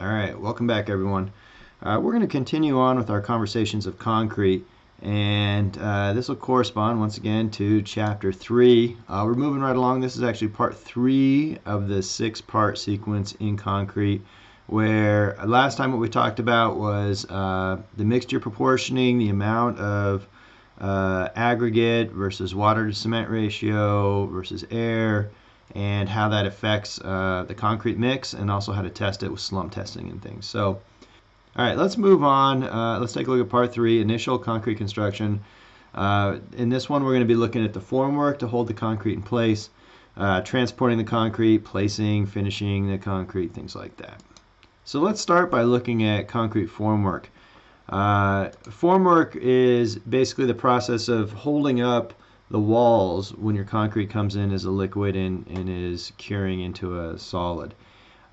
All right, welcome back everyone. We're going to continue on with our conversations of concrete, and this will correspond once again to chapter 3. We're moving right along. This is actually part 3 of the 6-part sequence in concrete, where last time what we talked about was the mixture proportioning, the amount of aggregate versus water to cement ratio versus air, and how that affects the concrete mix, and also how to test it with slump testing and things. So, all right, let's move on. Let's take a look at part 3, initial concrete construction. In this one, we're going to be looking at the formwork to hold the concrete in place, transporting the concrete, placing, finishing the concrete, things like that. So let's start by looking at concrete formwork. Formwork is basically the process of holding up the walls when your concrete comes in as a liquid and is curing into a solid.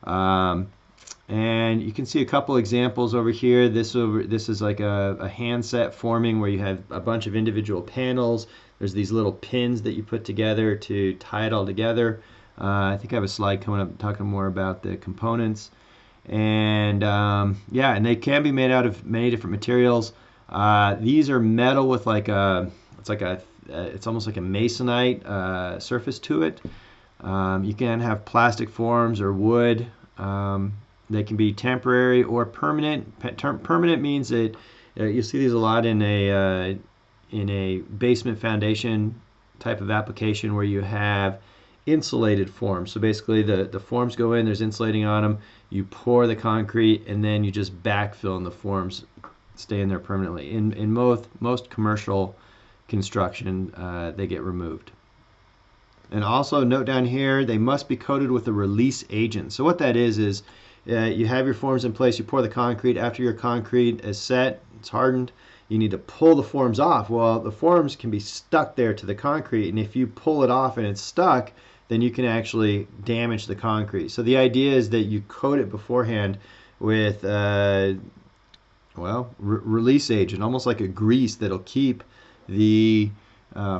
And you can see a couple examples over here. This is like a handset forming where you have a bunch of individual panels. There's these little pins that you put together to tie it all together. I think I have a slide coming up talking more about the components. And yeah, and they can be made out of many different materials. These are metal with like it's almost like a masonite surface to it. You can have plastic forms or wood. They can be temporary or permanent. Permanent means that you see these a lot in a basement foundation type of application where you have insulated forms. So basically the forms go in, there's insulating on them, you pour the concrete, and then you just backfill and the forms stay in there permanently. In most commercial construction, they get removed. And also note down here, they must be coated with a release agent. So what that is you have your forms in place, you pour the concrete. After your concrete is set, it's hardened, you need to pull the forms off. Well, the forms can be stuck there to the concrete, and if you pull it off and it's stuck, then you can actually damage the concrete. So the idea is that you coat it beforehand with release agent, almost like a grease that'll keep the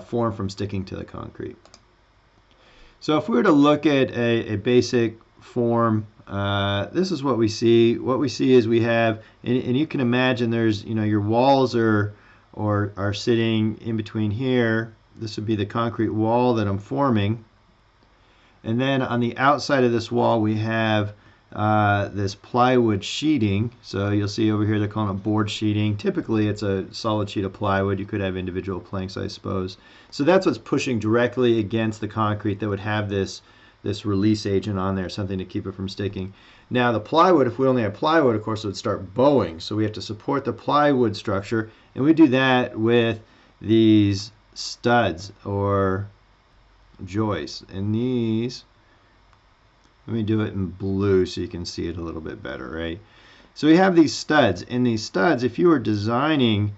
form from sticking to the concrete. So if we were to look at a basic form, this is what we see. What we see is we have, and you can imagine there's, your walls are sitting in between here. This would be the concrete wall that I'm forming. And then on the outside of this wall, we have this plywood sheeting. So you'll see over here they're calling it board sheeting. Typically it's a solid sheet of plywood. You could have individual planks, I suppose. So that's what's pushing directly against the concrete that would have this release agent on there, something to keep it from sticking. Now the plywood, if we only have plywood, of course it would start bowing. So we have to support the plywood structure, and we do that with these studs or joists. And these, let me do it in blue so you can see it a little bit better, right? So we have these studs, and these studs, if you were designing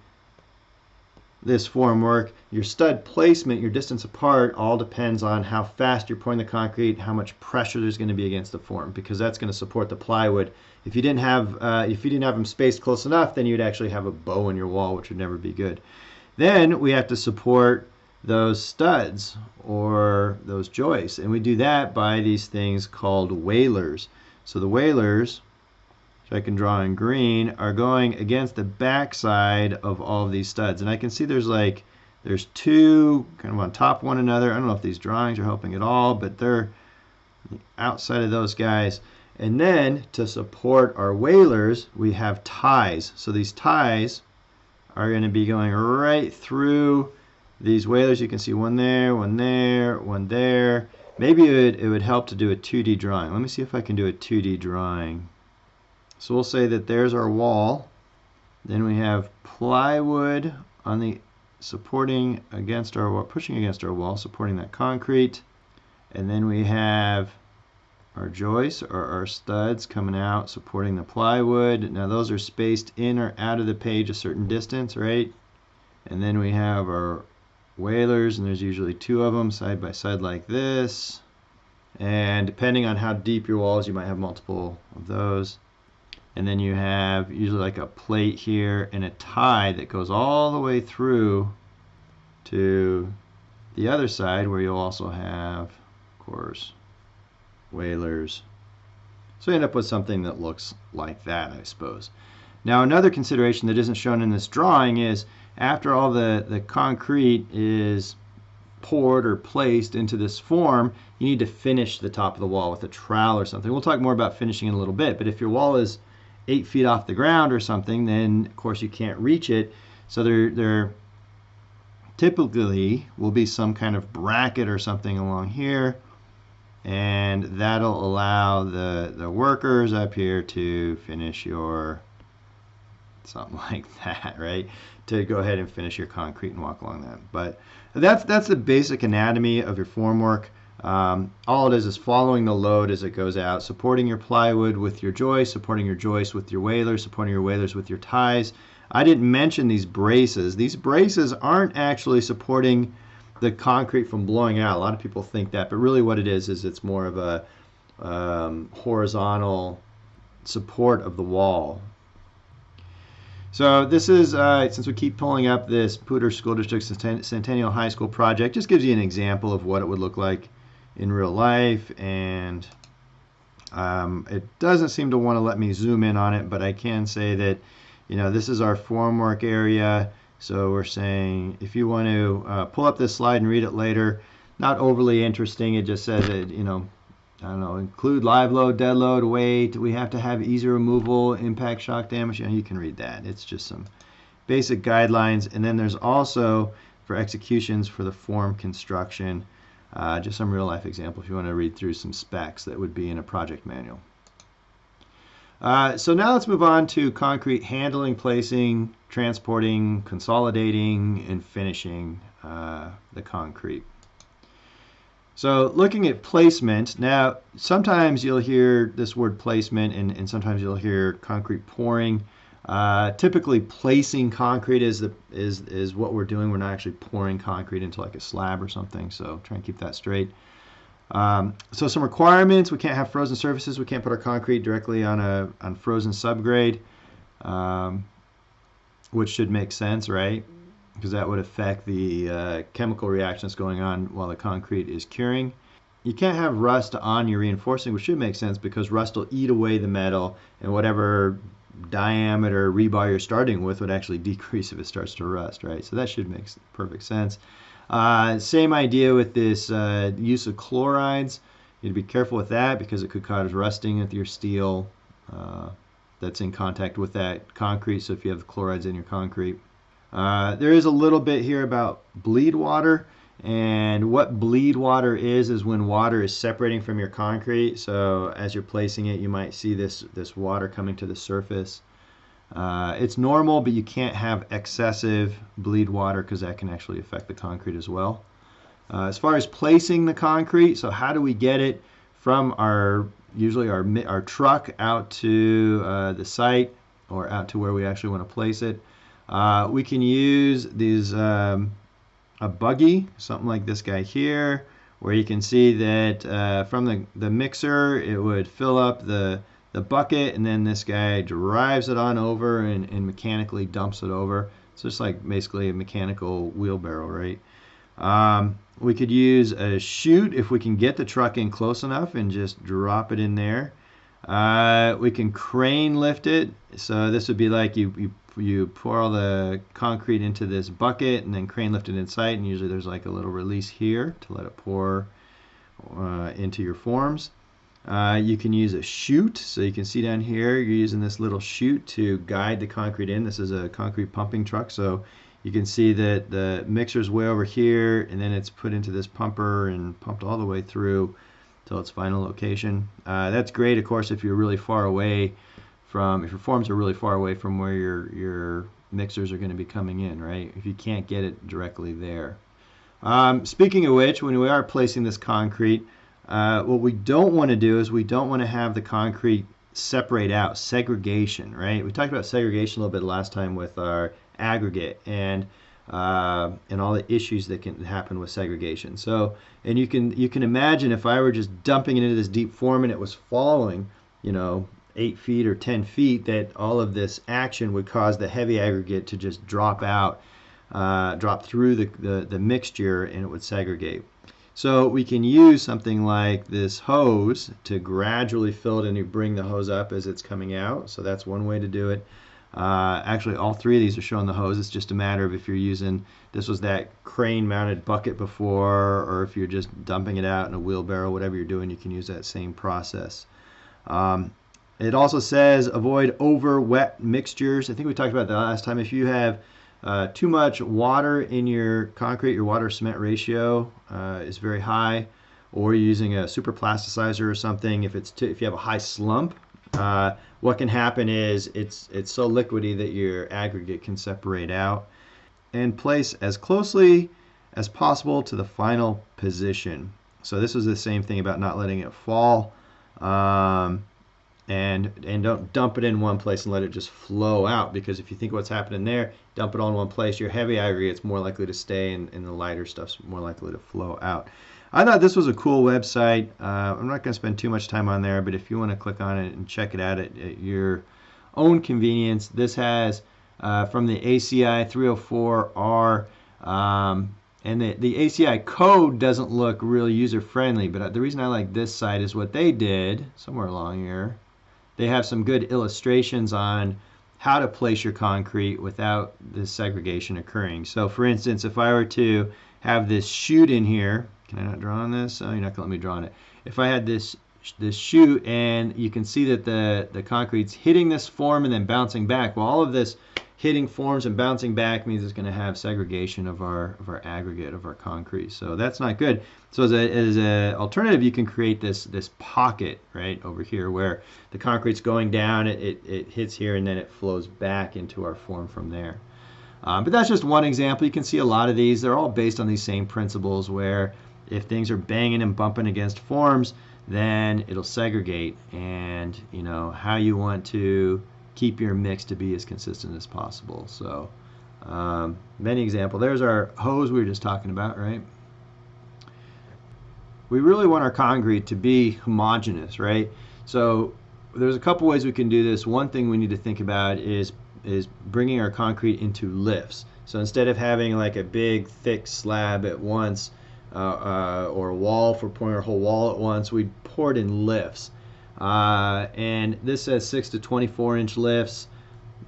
this formwork, your stud placement, your distance apart, all depends on how fast you're pouring the concrete, how much pressure there's going to be against the form, because that's going to support the plywood. If you didn't have them spaced close enough, then you'd actually have a bow in your wall, which would never be good. Then we have to support those studs or those joists, and we do that by these things called wailers. So the wailers, which I can draw in green, are going against the backside of all of these studs. And I can see there's two kind of on top of one another. I don't know if these drawings are helping at all, but they're outside of those guys. And then to support our wailers, we have ties. So these ties are going to be going right through these wailers. You can see one there, one there, one there. Maybe it would help to do a 2D drawing. Let me see if I can do a 2D drawing. So we'll say that there's our wall. Then we have plywood on the supporting against our wall, pushing against our wall, supporting that concrete. And then we have our joists or our studs coming out, supporting the plywood. Now those are spaced in or out of the page a certain distance, right? And then we have our wailers, and there's usually 2 of them side by side like this. And depending on how deep your wall is, you might have multiple of those. And then you have usually like a plate here and a tie that goes all the way through to the other side, where you'll also have, of course, wailers So you end up with something that looks like that, I suppose. Now another consideration that isn't shown in this drawing is after all the concrete is poured or placed into this form, you need to finish the top of the wall with a trowel or something. We'll talk more about finishing in a little bit, but if your wall is 8 feet off the ground or something, then of course you can't reach it. So there typically will be some kind of bracket or something along here, and that'll allow the workers up here to finish your, something like that, right? To go ahead and finish your concrete and walk along that. But that's the basic anatomy of your formwork. All it is following the load as it goes out, supporting your plywood with your joists, supporting your joists with your wailers, supporting your wailers with your ties. I didn't mention these braces. These braces aren't actually supporting the concrete from blowing out. A lot of people think that, but really what it is it's more of a horizontal support of the wall. So this is, since we keep pulling up this Poudre School District Centennial High School project, just gives you an example of what it would look like in real life, and it doesn't seem to want to let me zoom in on it, but I can say that, you know, this is our formwork area. So we're saying if you want to pull up this slide and read it later, not overly interesting. It just says that, you know, I don't know, include live load, dead load, weight. We have to have easy removal, impact, shock damage. You know, you can read that. It's just some basic guidelines. And then there's also for executions for the form construction, just some real life examples if you want to read through some specs that would be in a project manual. So now let's move on to concrete handling, placing, transporting, consolidating, and finishing the concrete. So looking at placement, now sometimes you'll hear this word placement and sometimes you'll hear concrete pouring. Typically placing concrete is what we're doing. We're not actually pouring concrete into like a slab or something, so try and keep that straight. So some requirements: we can't have frozen surfaces. We can't put our concrete directly on frozen subgrade, which should make sense, right? Because that would affect the chemical reactions going on while the concrete is curing. You can't have rust on your reinforcing, which should make sense because rust will eat away the metal, and whatever diameter rebar you're starting with would actually decrease if it starts to rust, right? So that should make perfect sense. Same idea with this use of chlorides. You need to be careful with that because it could cause rusting with your steel that's in contact with that concrete. So if you have the chlorides in your concrete. There is a little bit here about bleed water, and what bleed water is when water is separating from your concrete. So as you're placing it, you might see this water coming to the surface. It's normal, but you can't have excessive bleed water because that can actually affect the concrete as well. As far as placing the concrete, so how do we get it from usually our truck out to the site or out to where we actually want to place it? We can use these a buggy, something like this guy here, where you can see that from the mixer it would fill up the bucket, and then this guy drives it on over and mechanically dumps it over. It's just like basically a mechanical wheelbarrow, right? We could use a chute if we can get the truck in close enough and just drop it in there. We can crane lift it. So this would be like you pour all the concrete into this bucket and then crane lift it in sight, and usually there's like a little release here to let it pour into your forms. You can use a chute, so you can see down here you're using this little chute to guide the concrete in. This is a concrete pumping truck, so you can see that the mixer's way over here and then it's put into this pumper and pumped all the way through till its final location. That's great, of course, if you're really far away if your forms are really far away from where your mixers are going to be coming in, right? If you can't get it directly there. Speaking of which, when we are placing this concrete, what we don't want to do is we don't want to have the concrete separate out, segregation, right? We talked about segregation a little bit last time with our aggregate and all the issues that can happen with segregation. So, and you can imagine if I were just dumping it into this deep form and it was following, 8 feet or 10 feet, that all of this action would cause the heavy aggregate to just drop out, drop through the mixture, and it would segregate. So we can use something like this hose to gradually fill it, and you bring the hose up as it's coming out. So that's one way to do it. Actually, all three of these are showing the hose. It's just a matter of if you're using, this was that crane mounted bucket before, or if you're just dumping it out in a wheelbarrow, whatever you're doing, you can use that same process. It also says avoid over wet mixtures. I think we talked about that last time. If you have too much water in your concrete, your water cement ratio is very high, or you're using a super plasticizer or something, if you have a high slump, what can happen is it's so liquidy that your aggregate can separate out. And place as closely as possible to the final position. So this was the same thing about not letting it fall. And don't dump it in one place and let it just flow out, because if you think what's happening there, dump it all in one place, your heavy aggregate's more likely to stay, and the lighter stuff's more likely to flow out. I thought this was a cool website. I'm not going to spend too much time on there, but if you want to click on it and check it out at your own convenience, this has from the ACI 304R, and the ACI code doesn't look real user-friendly, but the reason I like this site is what they did somewhere along here. They have some good illustrations on how to place your concrete without this segregation occurring. So for instance, if I were to have this chute in here, can I not draw on this? Oh, you're not going to let me draw on it. If I had this chute, and you can see that the concrete's hitting this form and then bouncing back. Well, all of this hitting forms and bouncing back means it's going to have segregation of our aggregate, of our concrete. So that's not good. So as a alternative, you can create this pocket right over here where the concrete's going down, it hits here, and then it flows back into our form from there. But that's just one example. You can see a lot of these. They're all based on these same principles, where if things are banging and bumping against forms, then it'll segregate, and you know how you want to keep your mix to be as consistent as possible. So many examples. There's our hose we were just talking about, right? We really want our concrete to be homogeneous, right? So there's a couple ways we can do this. One thing we need to think about is bringing our concrete into lifts. So instead of having like a big thick slab at once, or a wall for pouring our whole wall at once, we pour it in lifts. And this says 6 to 24-inch lifts,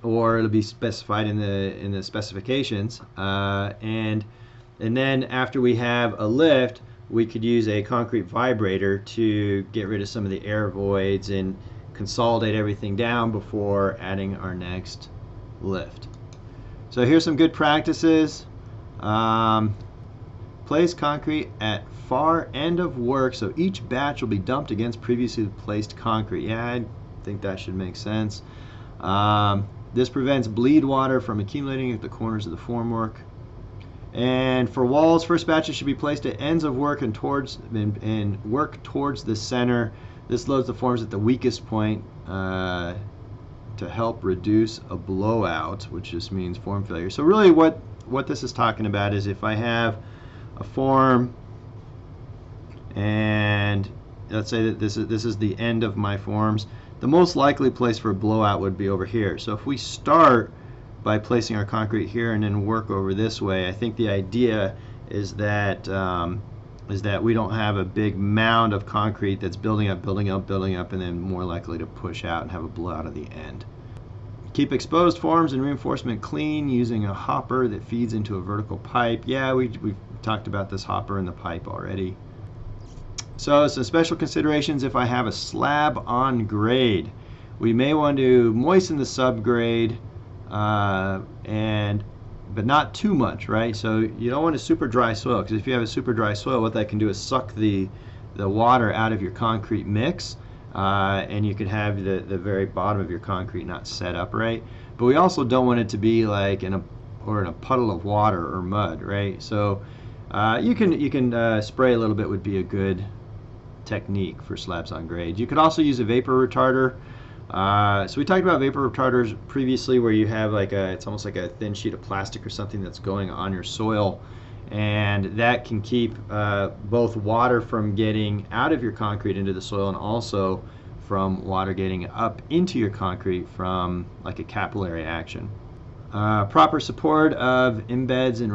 or it'll be specified in the specifications. And then after we have a lift, we could use a concrete vibrator to get rid of some of the air voids and consolidate everything down before adding our next lift. So here's some good practices. Place concrete at far end of work, so each batch will be dumped against previously placed concrete. Yeah, I think that should make sense. This prevents bleed water from accumulating at the corners of the formwork. And for walls, first batches should be placed at ends of work and work towards the center. This loads the forms at the weakest point to help reduce a blowout, which just means form failure. So really what this is talking about is if I have a form, and let's say that this is the end of my forms, the most likely place for a blowout would be over here. So if we start by placing our concrete here and then work over this way, I think the idea is that we don't have a big mound of concrete that's building up, and then more likely to push out and have a blowout at the end. Keep exposed forms and reinforcement clean using a hopper that feeds into a vertical pipe. Yeah, we've talked about this hopper and the pipe already. So some special considerations if I have a slab on grade. We may want to moisten the subgrade, but not too much, right? So you don't want a super dry soil, because if you have a super dry soil, what that can do is suck the water out of your concrete mix, and you could have the very bottom of your concrete not set up right. But we also don't want it to be like in a puddle of water or mud, right? So you can spray a little bit would be a good technique for slabs on grade. You could also use a vapor retarder. So we talked about vapor retarders previously, where you have like it's almost like a thin sheet of plastic or something that's going on your soil, and that can keep both water from getting out of your concrete into the soil, and also from water getting up into your concrete from like a capillary action. Proper support of embeds and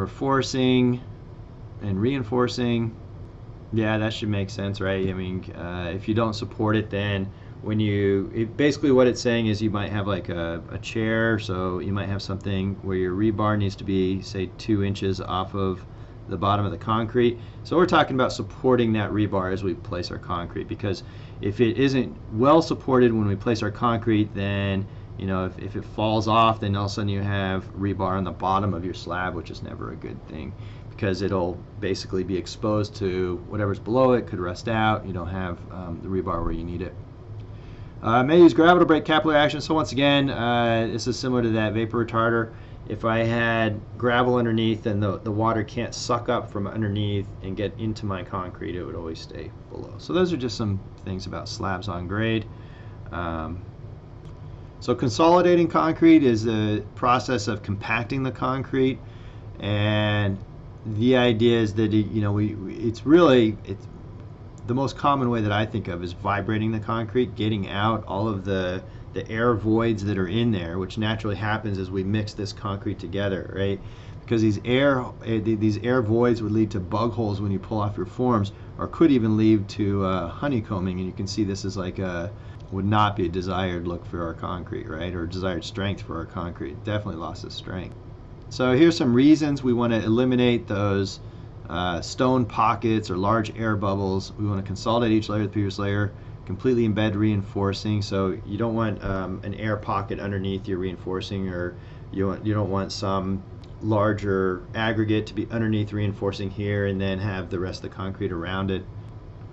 reinforcing. Yeah, that should make sense, right? I mean, if you don't support it, then when you basically what it's saying is you might have like a chair, so you might have something where your rebar needs to be, say, 2 inches off of the bottom of the concrete. So we're talking about supporting that rebar as we place our concrete, because if it isn't well supported when we place our concrete, then if it falls off, then all of a sudden you have rebar on the bottom of your slab, which is never a good thing, because it'll basically be exposed to whatever's below it, could rust out. You don't have the rebar where you need it. May use gravel to break capillary action. So once again, this is similar to that vapor retarder. If I had gravel underneath, then the water can't suck up from underneath and get into my concrete. It would always stay below. So those are just some things about slabs on grade. So consolidating concrete is the process of compacting the concrete, and the idea is that it's the most common way that I think of is vibrating the concrete, getting out all of the air voids that are in there, which naturally happens as we mix this concrete together, right? Because these air voids would lead to bug holes when you pull off your forms, or could even lead to honeycombing, and you can see this is like would not be a desired look for our concrete, right? Or desired strength for our concrete. It definitely lost its strength. So here's some reasons we want to eliminate those stone pockets or large air bubbles. We want to consolidate each layer with the previous layer, completely embed reinforcing. So you don't want an air pocket underneath your reinforcing, or you don't want some larger aggregate to be underneath reinforcing here and then have the rest of the concrete around it.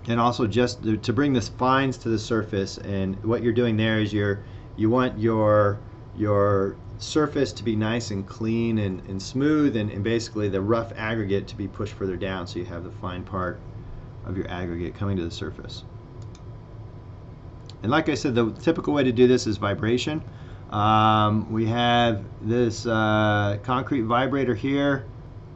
And also just to bring the fines to the surface, and what you're doing there is you want your surface to be nice and clean and smooth, and basically the rough aggregate to be pushed further down, so you have the fine part of your aggregate coming to the surface. And like I said, the typical way to do this is vibration. We have this concrete vibrator here,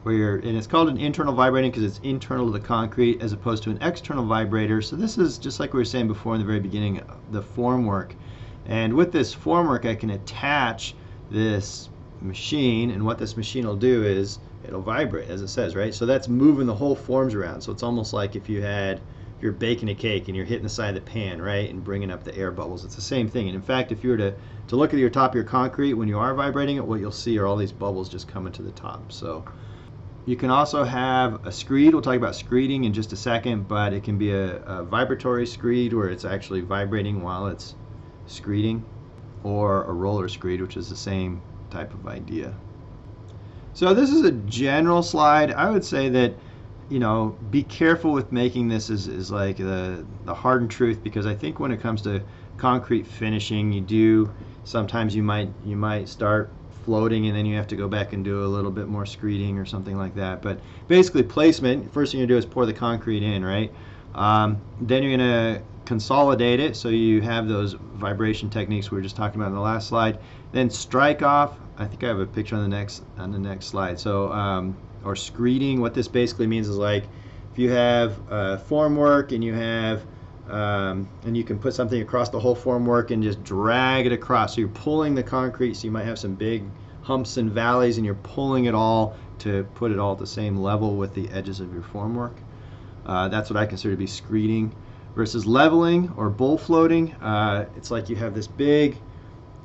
and it's called an internal vibrating because it's internal to the concrete as opposed to an external vibrator. So this is just like we were saying before in the very beginning, the formwork. And with this formwork, I can attach this machine, and what this machine will do is it'll vibrate, as it says, right? So that's moving the whole forms around. So it's almost like if you're baking a cake and you're hitting the side of the pan, right, and bringing up the air bubbles. It's the same thing. And in fact, if you were to look at your top of your concrete when you are vibrating it, what you'll see are all these bubbles just coming to the top. So you can also have a screed. We'll talk about screeding in just a second, but it can be a vibratory screed where it's actually vibrating while it's screeding, or a roller screed, which is the same type of idea. So this is a general slide. I would say that be careful with making this is like the hardened truth, because I think when it comes to concrete finishing, sometimes you might start floating and then you have to go back and do a little bit more screeding or something like that. But basically placement, first thing you do is pour the concrete in, right? Then you're going to consolidate it, so you have those vibration techniques we were just talking about in the last slide. Then strike off. I think I have a picture on the next slide. So or screeding, what this basically means is like if you have formwork and you have and you can put something across the whole formwork and just drag it across. So you're pulling the concrete, so you might have some big humps and valleys, and you're pulling it all to put it all at the same level with the edges of your formwork. That's what I consider to be screeding. Versus leveling or bull floating, it's like you have this big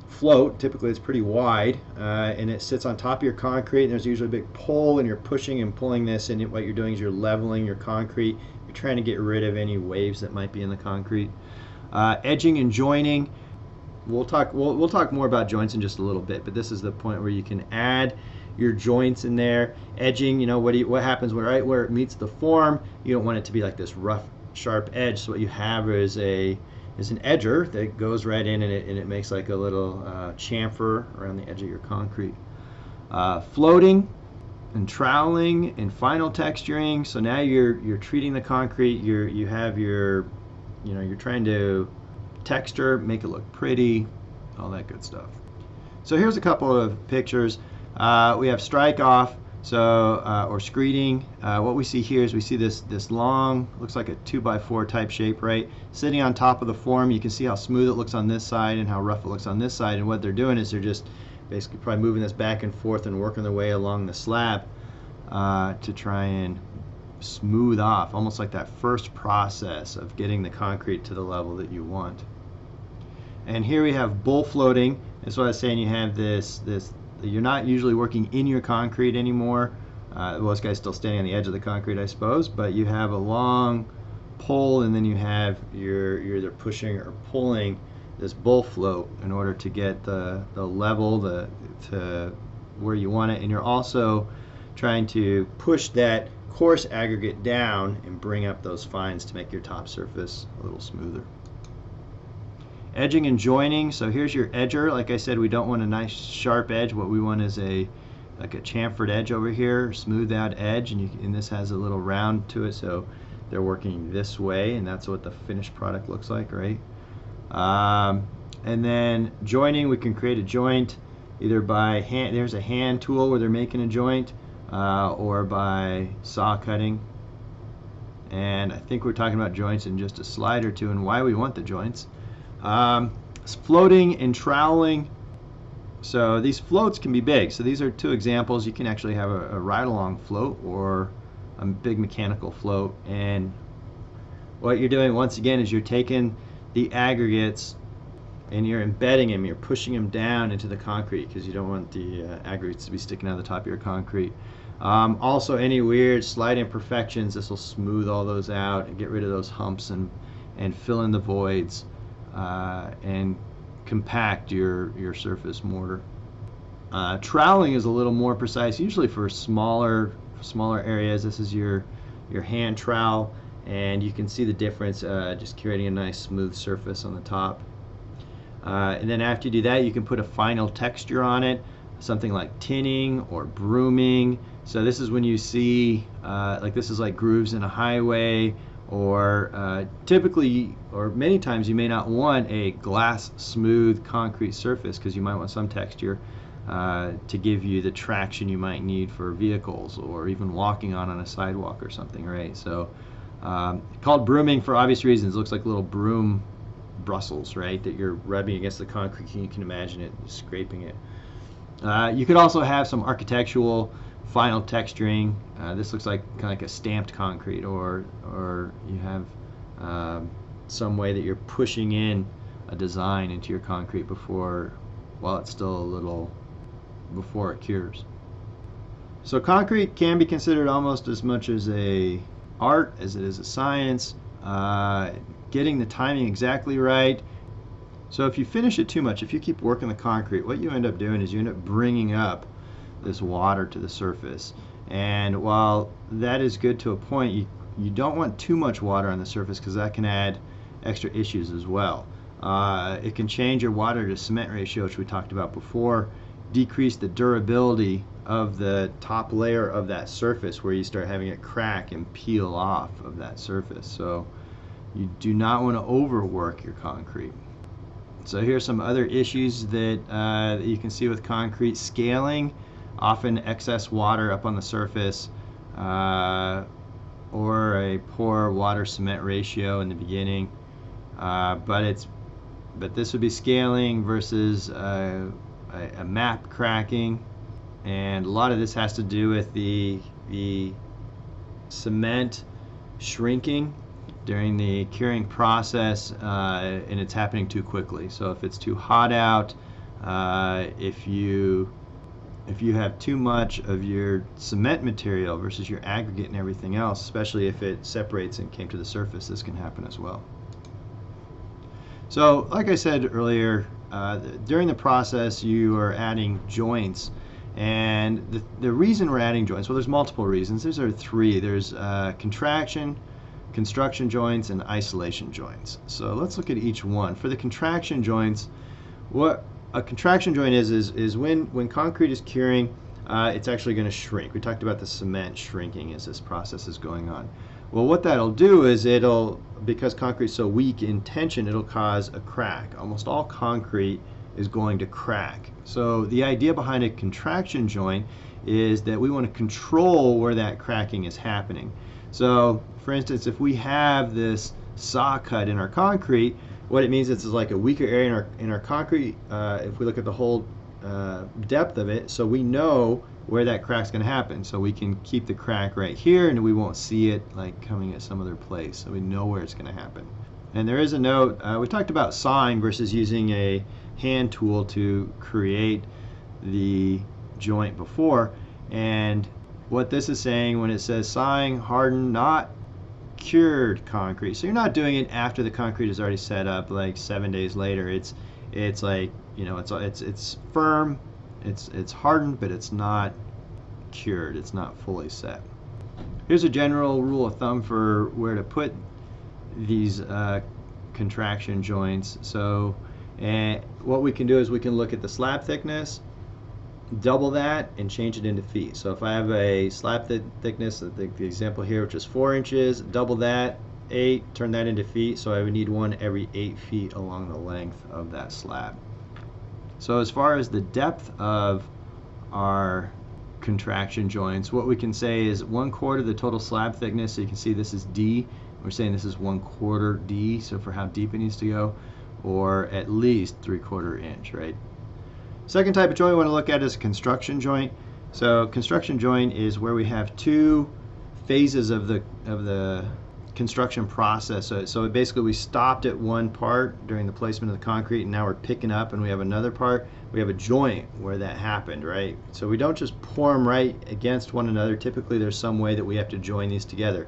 float, typically it's pretty wide, and it sits on top of your concrete, and there's usually a big pull, and you're pushing and pulling this, and what you're doing is you're leveling your concrete. You're trying to get rid of any waves that might be in the concrete. Edging and joining, we'll talk more about joints in just a little bit, but this is the point where you can add your joints in there. Edging, what happens right where it meets the form, you don't want it to be like this rough, sharp edge, so what you have is an edger that goes right in, and it makes like a little chamfer around the edge of your concrete. Floating and troweling and final texturing. So now you're treating the concrete. You're trying to texture, make it look pretty, all that good stuff. So here's a couple of pictures. We have Strikeoff. So, or screeding. What we see here is we see this long, looks like a 2x4 type shape, right? Sitting on top of the form. You can see how smooth it looks on this side and how rough it looks on this side. And what they're doing is they're just basically probably moving this back and forth and working their way along the slab to try and smooth off, almost like that first process of getting the concrete to the level that you want. And here we have bull floating. That's what I was saying. You have this. You're not usually working in your concrete anymore. Well, this guy's still standing on the edge of the concrete, I suppose, but you have a long pole, and then you're either pushing or pulling this bull float in order to get the level to where you want it, and you're also trying to push that coarse aggregate down and bring up those fines to make your top surface a little smoother. Edging and joining. So here's your edger. Like I said, we don't want a nice sharp edge. What we want is like a chamfered edge over here, smooth out edge, and this has a little round to it, so they're working this way, and that's what the finished product looks like, right? And then joining, we can create a joint either by hand. There's a hand tool where they're making a joint, or by saw cutting. And I think we're talking about joints in just a slide or two and why we want the joints. Floating and troweling. So these floats can be big. So these are two examples. You can actually have a ride-along float or a big mechanical float. And what you're doing once again is you're taking the aggregates and you're embedding them. You're pushing them down into the concrete because you don't want the aggregates to be sticking out the top of your concrete. Also, any weird slight imperfections, this will smooth all those out and get rid of those humps and fill in the voids and compact your surface mortar. Troweling is a little more precise, usually for smaller areas. This is your hand trowel, and you can see the difference, just creating a nice smooth surface on the top. And then after you do that, you can put a final texture on it, something like tinning or brooming. So this is when you see, like this is like grooves in a highway, or typically, or many times you may not want a glass smooth concrete surface because you might want some texture to give you the traction you might need for vehicles or even walking on a sidewalk or something, right? So called brooming for obvious reasons. It looks like little broom bristles, right, that you're rubbing against the concrete. You can imagine it scraping it. You could also have some architectural final texturing. This looks like kind of like a stamped concrete, or you have some way that you're pushing in a design into your concrete while it's still a little before it cures. So concrete can be considered almost as much as a art as it is a science. Getting the timing exactly right. So if you finish it too much, if you keep working the concrete, what you end up doing is you end up bringing up this water to the surface. And while that is good to a point, you don't want too much water on the surface because that can add extra issues as well. It can change your water to cement ratio, which we talked about before, decrease the durability of the top layer of that surface where you start having it crack and peel off of that surface. So you do not want to overwork your concrete. So here's some other issues that you can see with concrete. Scaling, often excess water up on the surface, or a poor water cement ratio in the beginning. But this would be scaling versus a map cracking, and a lot of this has to do with the cement shrinking during the curing process, and it's happening too quickly. So if it's too hot out, if you have too much of your cement material versus your aggregate and everything else, especially if it separates and came to the surface, this can happen as well. So like I said earlier, during the process you are adding joints, and the reason we're adding joints, well, there's multiple reasons. These are three. There's contraction, construction joints, and isolation joints. So let's look at each one. For the contraction joints, what a contraction joint is when concrete is curing, it's actually going to shrink. We talked about the cement shrinking as this process is going on. Well, what that'll do is because concrete's so weak in tension, it'll cause a crack. Almost all concrete is going to crack. So the idea behind a contraction joint is that we want to control where that cracking is happening. So for instance, if we have this saw cut in our concrete, what it means is it's like a weaker area in our concrete. If we look at the whole depth of it, so we know where that crack's going to happen. So we can keep the crack right here, and we won't see it like coming at some other place. So we know where it's going to happen. And there is a note. We talked about sawing versus using a hand tool to create the joint before. And what this is saying when it says sawing hardened, not cured concrete. So you're not doing it after the concrete is already set up, like 7 days later. It's like, you know, it's firm, it's hardened, but it's not cured. It's not fully set. Here's a general rule of thumb for where to put these contraction joints. So what we can do is we can look at the slab thickness, double that, and change it into feet. So if I have a slab thickness, the example here, which is 4 inches, double that, 8, turn that into feet, so I would need one every 8 feet along the length of that slab. So as far as the depth of our contraction joints, what we can say is 1/4 the total slab thickness. So you can see this is D. We're saying this is 1/4 D, so for how deep it needs to go, or at least 3/4 inch, right? Second type of joint we want to look at is a construction joint. So construction joint is where we have 2 phases of the construction process. So basically we stopped at one part during the placement of the concrete, and now we're picking up and we have another part. We have a joint where that happened, right? So we don't just pour them right against one another. Typically there's some way that we have to join these together.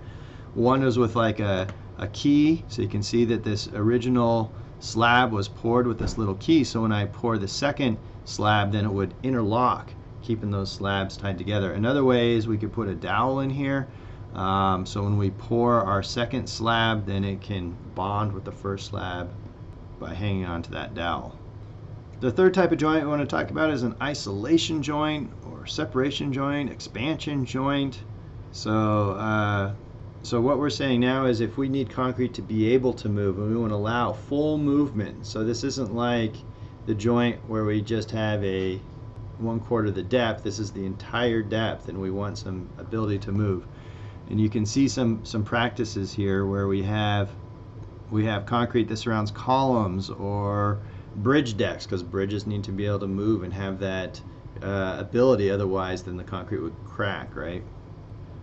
One is with like a key, so you can see that this original slab was poured with this little key, so when I pour the second slab, then it would interlock, keeping those slabs tied together. Another way is we could put a dowel in here, so when we pour our second slab, then it can bond with the first slab by hanging on to that dowel. The third type of joint we want to talk about is an isolation joint or separation joint, expansion joint. So what we're saying now is if we need concrete to be able to move, and we want to allow full movement, so this isn't like the joint where we just have a 1/4 the depth, this is the entire depth, and we want some ability to move. And you can see some practices here where we have concrete that surrounds columns or bridge decks, because bridges need to be able to move and have that ability, otherwise then the concrete would crack, right?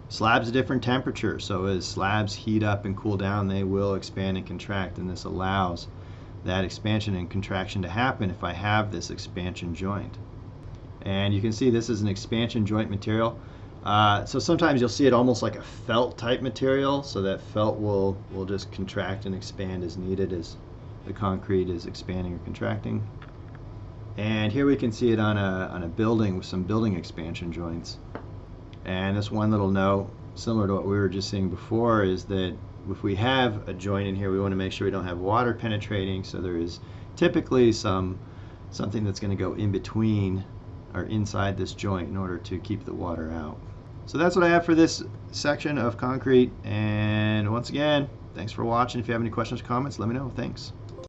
Slabs a different temperature, so as slabs heat up and cool down, they will expand and contract, and this allows that expansion and contraction to happen if I have this expansion joint. And you can see this is an expansion joint material. So sometimes you'll see it almost like a felt type material, so that felt will just contract and expand as needed as the concrete is expanding or contracting. And here we can see it on a building with some building expansion joints. And this one little note, similar to what we were just seeing before, is that if we have a joint in here, we want to make sure we don't have water penetrating, so there is typically something that's going to go in between or inside this joint in order to keep the water out. So that's what I have for this section of concrete, and once again, thanks for watching. If you have any questions or comments, let me know. Thanks.